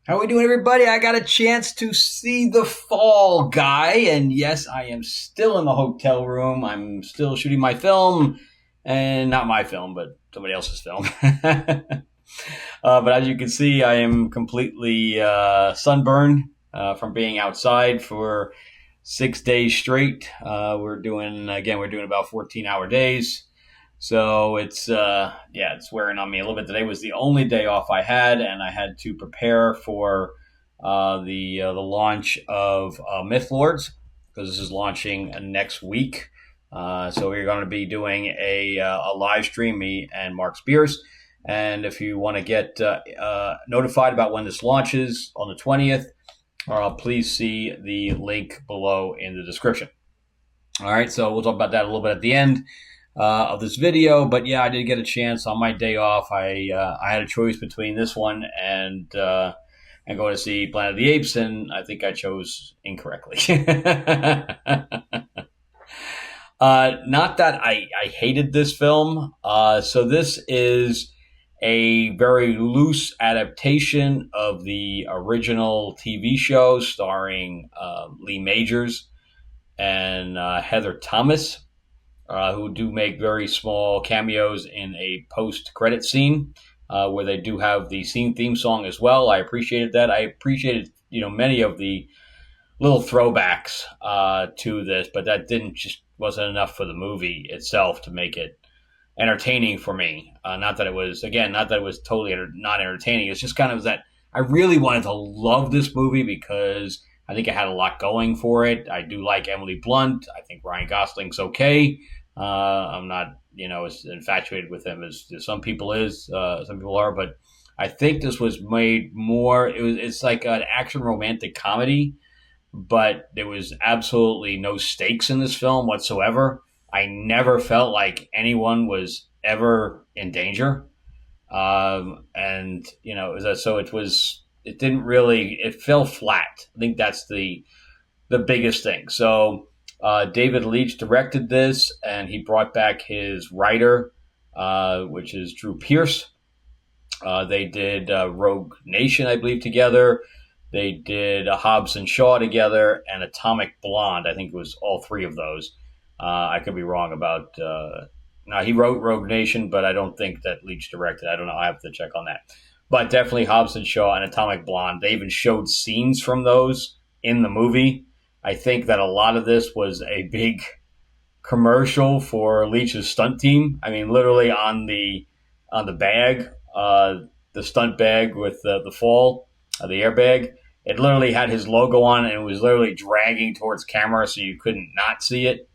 How we doing, everybody? I got a chance to see The Fall Guy, and yes, I am still in the hotel room. I'm still shooting my film, and not my film, but somebody else's film. But as you can see, I am completely sunburned from being outside for 6 days straight. We're doing about 14-hour days. So it's wearing on me a little bit. Today was the only day off I had, and I had to prepare for the launch of Myth Lords, because this is launching next week. So we're going to be doing a live stream, me and Mark Spears. And if you want to get notified about when this launches on the 20th, please see the link below in the description. All right, so we'll talk about that a little bit at the end of this video. But yeah, I did get a chance on my day off. I had a choice between this one and going to see Planet of the Apes, and I think I chose incorrectly. Not that I hated this film. So this is a very loose adaptation of the original TV show starring Lee Majors and Heather Thomas, who do make very small cameos in a post-credit scene where they do have the scene theme song as well. I appreciated that. I appreciated, many of the little throwbacks to this, but that wasn't enough for the movie itself to make it entertaining for me. Not that it was totally not entertaining. It's just kind of that I really wanted to love this movie because I think it had a lot going for it. I do like Emily Blunt. I think Ryan Gosling's okay. I'm not, as infatuated with him as some people are, but I think this was made more. It's like an action romantic comedy, but there was absolutely no stakes in this film whatsoever. I never felt like anyone was ever in danger. It fell flat. I think that's the biggest thing. So, David Leitch directed this, and he brought back his writer, which is Drew Pearce. They did Rogue Nation, I believe, together. They did Hobbs and Shaw together, and Atomic Blonde. I think it was all three of those. I could be wrong about. Now he wrote Rogue Nation, but I don't think that Leitch directed. I don't know. I have to check on that. But definitely Hobbs and Shaw and Atomic Blonde. They even showed scenes from those in the movie. I think that a lot of this was a big commercial for Leitch's stunt team. I mean, literally on the bag, the stunt bag with the fall, the airbag. It literally had his logo on it, and it was literally dragging towards camera, so you couldn't not see it.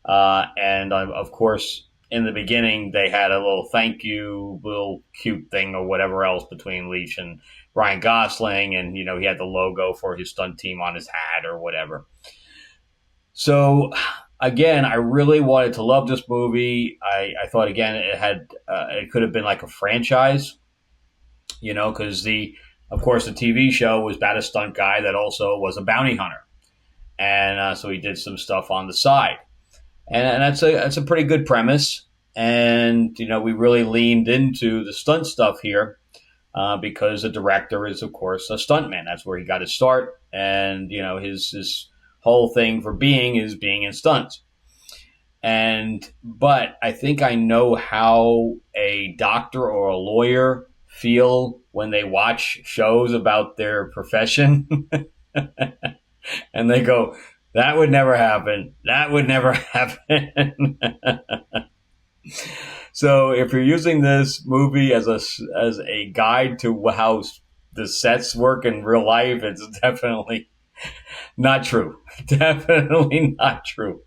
Of course, in the beginning, they had a little thank you, little cute thing or whatever else between Leitch and Ryan Gosling. And, he had the logo for his stunt team on his hat or whatever. So, again, I really wanted to love this movie. I thought, again, it could have been like a franchise, because of course, the TV show was about a stunt guy that also was a bounty hunter. And so he did some stuff on the side. And that's a pretty good premise. And, we really leaned into the stunt stuff here because the director is, of course, a stuntman. That's where he got his start. And, his whole thing for being in stunts. But I think I know how a doctor or a lawyer feel when they watch shows about their profession. And they go, that would never happen. That would never happen. So if you're using this movie as a guide to how the sets work in real life, it's definitely not true. Definitely not true.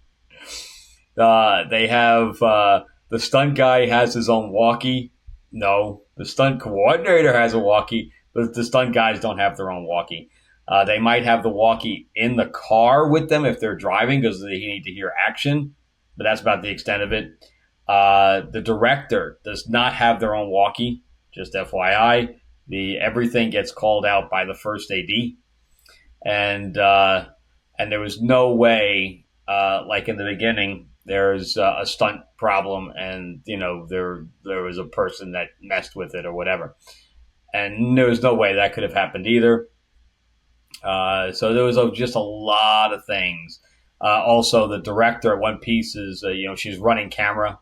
They have the stunt guy has his own walkie. No, the stunt coordinator has a walkie, but the stunt guys don't have their own walkie. They might have the walkie in the car with them if they're driving because they need to hear action, but that's about the extent of it. The director does not have their own walkie, just FYI. Everything gets called out by the first AD, and there was no way, like in the beginning, there's a stunt problem, and there was a person that messed with it or whatever. and there was no way that could have happened either. So there was just a lot of things. Also, the director at One Piece is, she's running camera.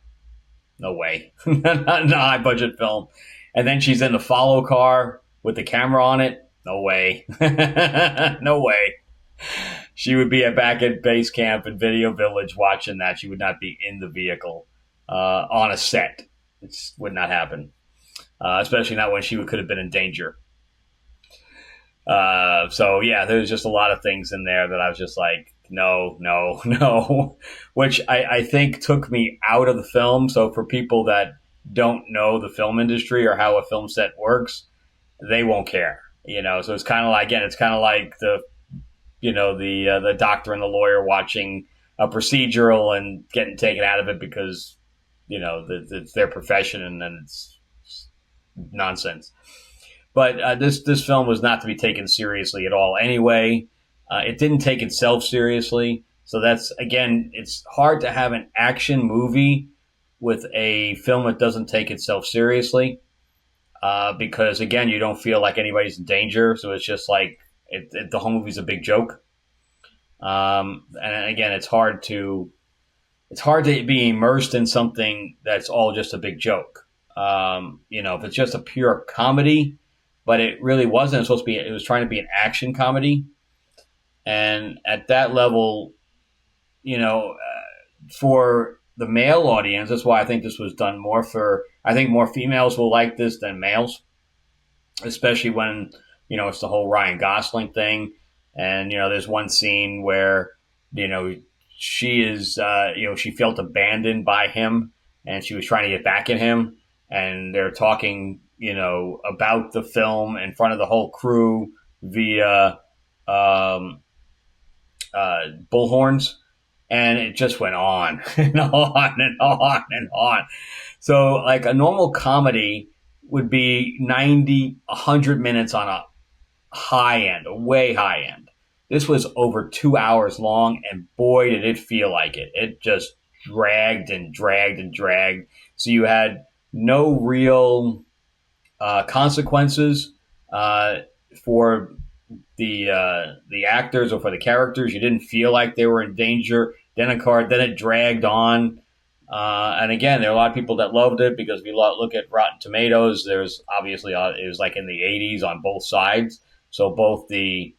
No way. Not in a high budget film. And then she's in the follow car with the camera on it. No way. No way. She would be back at base camp in Video Village watching that. She would not be in the vehicle on a set. It would not happen, especially not when she could have been in danger. So yeah, there's just a lot of things in there that I was just like, no, no, no, which I think took me out of the film. So for people that don't know the film industry or how a film set works, they won't care, So it's kind of like, again, it's kind of like the doctor and the lawyer watching a procedural and getting taken out of it because it's their profession, and then it's nonsense. But this film was not to be taken seriously at all anyway. It didn't take itself seriously. So that's, again, it's hard to have an action movie with a film that doesn't take itself seriously because, again, you don't feel like anybody's in danger. So it's just like the whole movie's a big joke. And again, it's hard to be immersed in something that's all just a big joke. If it's just a pure comedy, but it really wasn't. It was supposed to be. It was trying to be an action comedy, and at that level, for the male audience, that's why I think this was done more for. I think more females will like this than males, especially when it's the whole Ryan Gosling thing, and there's one scene where she is she felt abandoned by him, and she was trying to get back at him, and they're talking about the film in front of the whole crew via bullhorns, and it just went on and on and on and on. So like a normal comedy would be 90, 100 minutes on a high end, a way high end. This was over 2 hours long, and boy, did it feel like it. It just dragged and dragged and dragged. So you had no real consequences for the actors or for the characters. You didn't feel like they were in danger. Then it dragged on. And again, there are a lot of people that loved it because if you look at Rotten Tomatoes, there's obviously it was like in the 80s on both sides. So both the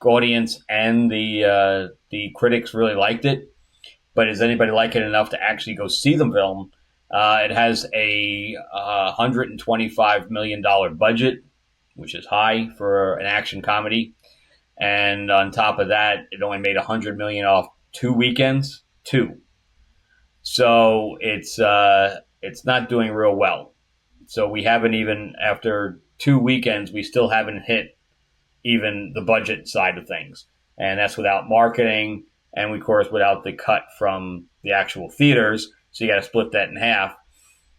audience and the critics really liked it. But does anybody like it enough to actually go see the film? It has a $125 million budget, which is high for an action comedy. And on top of that, it only made $100 million off 2 weekends. 2. So it's not doing real well. So we haven't even, after 2 weekends, we still haven't hit even the budget side of things. And that's without marketing and, of course, without the cut from the actual theaters. So you got to split that in half.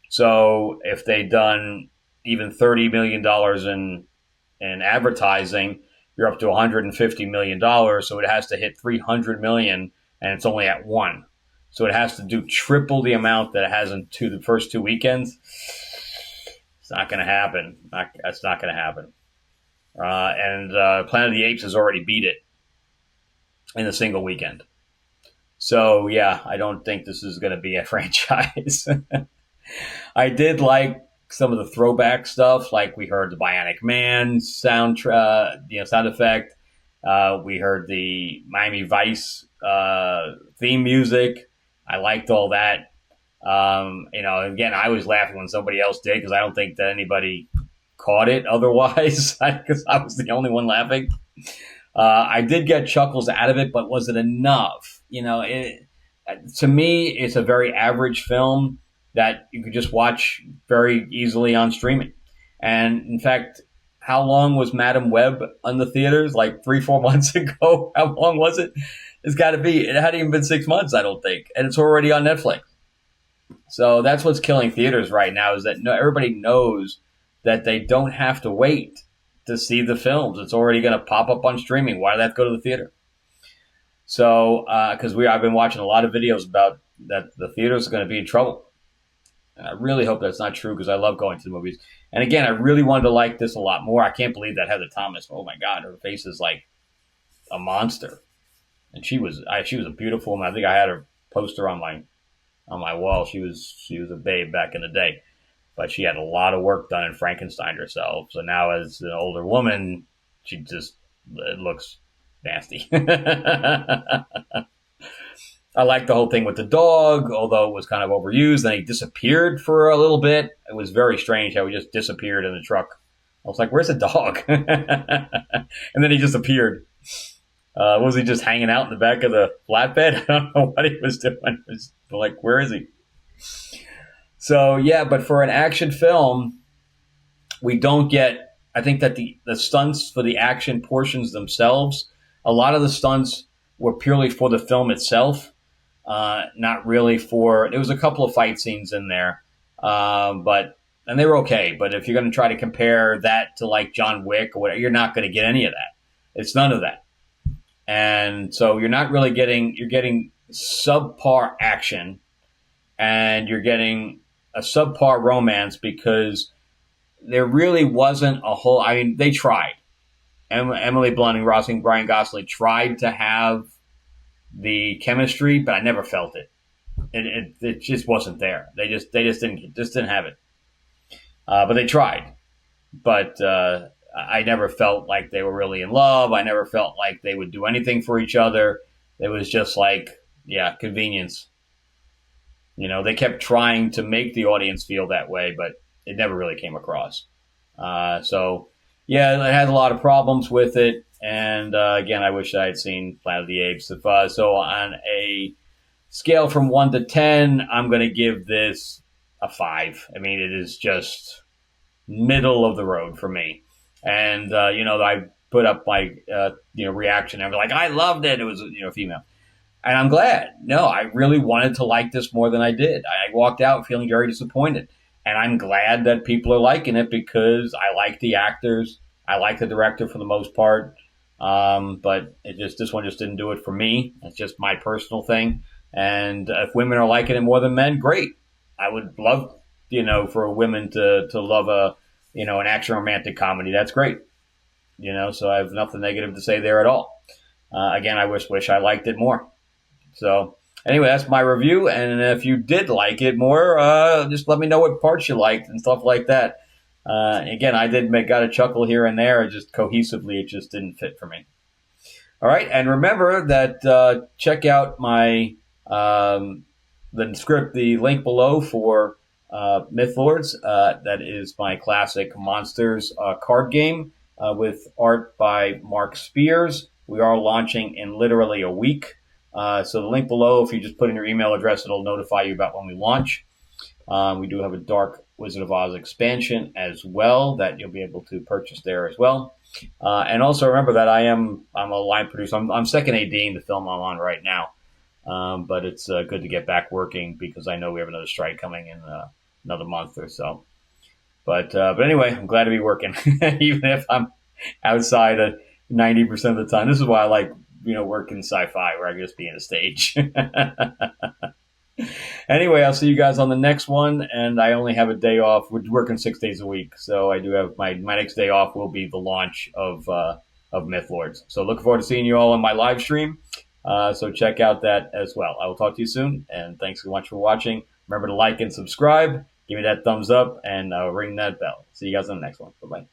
So if they'd done even $30 million in advertising, you're up to $150 million. So it has to hit $300 million, and it's only at 1. So it has to do triple the amount that it has in the first 2 weekends. It's not going to happen. That's not going to happen. And Planet of the Apes has already beat it in a single weekend. So, yeah, I don't think this is going to be a franchise. I did like some of the throwback stuff, like we heard the Bionic Man sound effect. We heard the Miami Vice theme music. I liked all that. Again, I was laughing when somebody else did because I don't think that anybody caught it otherwise because I was the only one laughing. I did get chuckles out of it, but was it enough? To me, it's a very average film that you could just watch very easily on streaming. And in fact, how long was Madam Web on the theaters? Like 3-4 months ago? How long was it? It's got to be. It hadn't even been 6 months, I don't think. And it's already on Netflix. So that's what's killing theaters right now is that everybody knows that they don't have to wait to see the films. It's already going to pop up on streaming. Why do they have to go to the theater? So, because I've been watching a lot of videos about that the theaters are going to be in trouble. And I really hope that's not true because I love going to the movies. And again, I really wanted to like this a lot more. I can't believe that Heather Thomas. Oh my God, her face is like a monster, and she was a beautiful woman. I think I had her poster on my wall. She was a babe back in the day, but she had a lot of work done in Frankenstein herself. So now, as an older woman, she just it looks nasty. I liked the whole thing with the dog, although it was kind of overused. Then he disappeared for a little bit. It was very strange how he just disappeared in the truck. I was like, "Where's the dog?" And then he just appeared. Was he just hanging out in the back of the flatbed? I don't know what he was doing. It was like, where is he? So yeah, but for an action film, we don't get. I think that the stunts for the action portions themselves, a lot of the stunts were purely for the film itself, not really for. There was a couple of fight scenes in there, but and they were okay. But if you're going to try to compare that to like John Wick or whatever, you're not going to get any of that. It's none of that. And so you're not really you're getting subpar action, and you're getting a subpar romance because there really wasn't a whole. I mean, they tried. Emily Blunt and Ryan Gosling tried to have the chemistry, but I never felt it. It just wasn't there. They just didn't have it. But they tried. But I never felt like they were really in love. I never felt like they would do anything for each other. It was just like, yeah, convenience. You know, they kept trying to make the audience feel that way, but it never really came across. So, yeah, I had a lot of problems with it. And again, I wish I had seen Planet of the Apes. So on a scale from 1 to 10, I'm going to give this a 5. I mean, it is just middle of the road for me. And, I put up my, reaction. I'm like, I loved it. It was, female. And I'm glad. No, I really wanted to like this more than I did. I walked out feeling very disappointed. And I'm glad that people are liking it because I like the actors. I like the director for the most part. But this one just didn't do it for me. It's just my personal thing. And if women are liking it more than men, great. I would love, for women to love an action romantic comedy. That's great. So I have nothing negative to say there at all. Again, I wish I liked it more. So anyway, that's my review. And if you did like it more, just let me know what parts you liked and stuff like that. Again, I got a chuckle here and there. Just cohesively, it just didn't fit for me. All right. And remember that check out my the link below for Myth Lords. That is my classic Monsters card game with art by Mark Spears. We are launching in literally a week. So the link below, if you just put in your email address, it'll notify you about when we launch. We do have a Dark Wizard of Oz expansion as well that you'll be able to purchase there as well. And also remember that I'm a line producer. I'm second ADing the film I'm on right now. But it's good to get back working because I know we have another strike coming in another month or so. But anyway, I'm glad to be working, even if I'm outside 90% of the time. This is why I like working sci-fi where I can just be in a stage. Anyway, I'll see you guys on the next one, and I only have a day off. We're working 6 days a week, so I do have my next day off will be the launch of Myth Lords. So looking forward to seeing you all on my live stream. So check out that as well. I will talk to you soon, and thanks so much for watching. Remember to like and subscribe. Give me that thumbs up and ring that bell. See you guys on the next one. Bye-bye.